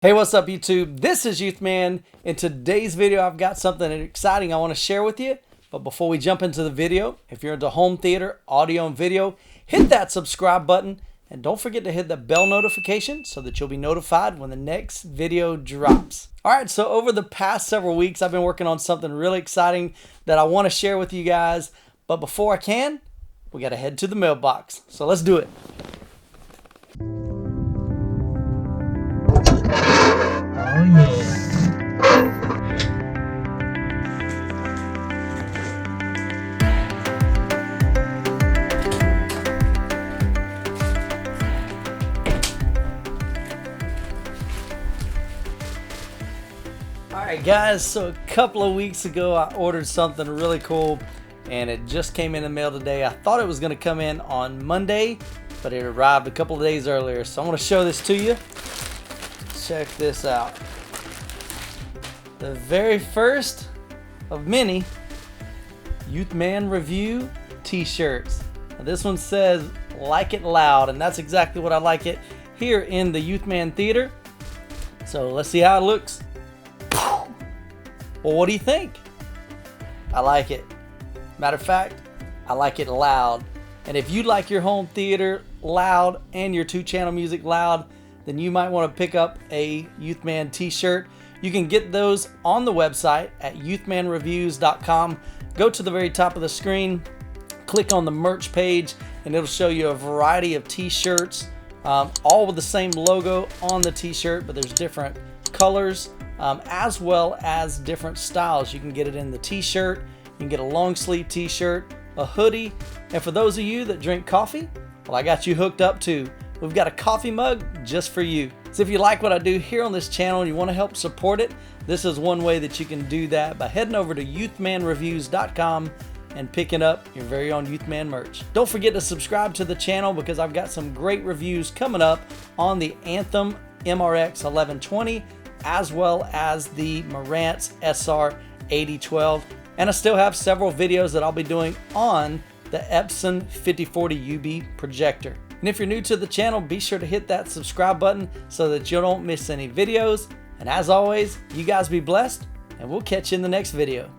Hey, what's up YouTube? This is Youthman. In today's video, I've got something exciting I want to share with you. But before we jump into the video, if you're into home theater, audio, and video, hit that subscribe button. And don't forget to hit the bell notification so that you'll be notified when the next video drops. All right, so over the past several weeks, I've been working on something really exciting that I want to share with you guys. But before I can, we got to head to the mailbox. So let's do it. Oh yeah. Alright guys, so a couple of weeks ago I ordered something really cool and it just came in the mail today. I thought it was going to come in on Monday, but it arrived a couple of days earlier. So I'm going to show this to you. Check this out. The very first of many Youthman review t-shirts. This one says "Like It Loud," and that's exactly what I like it here in the Youthman Theater. So let's see how it looks. Well, what do you think? I like it. Matter of fact, I like it loud. And if you like your home theater loud and your 2-channel music loud, then you might want to pick up a Youthman t-shirt. You can get those on the website at youthmanreviews.com. Go to the very top of the screen, click on the merch page, and it'll show you a variety of t-shirts, all with the same logo on the t-shirt, but there's different colors, as well as different styles. You can get it in the t-shirt, you can get a long sleeve t-shirt, a hoodie, and for those of you that drink coffee, well, I got you hooked up too. We've got a coffee mug just for you. So if you like what I do here on this channel and you want to help support it, this is one way that you can do that by heading over to youthmanreviews.com and picking up your very own Youthman merch. Don't forget to subscribe to the channel because I've got some great reviews coming up on the Anthem MRX 1120 as well as the Marantz SR 8012. And I still have several videos that I'll be doing on the Epson 5040 UB projector. And if you're new to the channel, be sure to hit that subscribe button so that you don't miss any videos. And as always, you guys be blessed, and we'll catch you in the next video.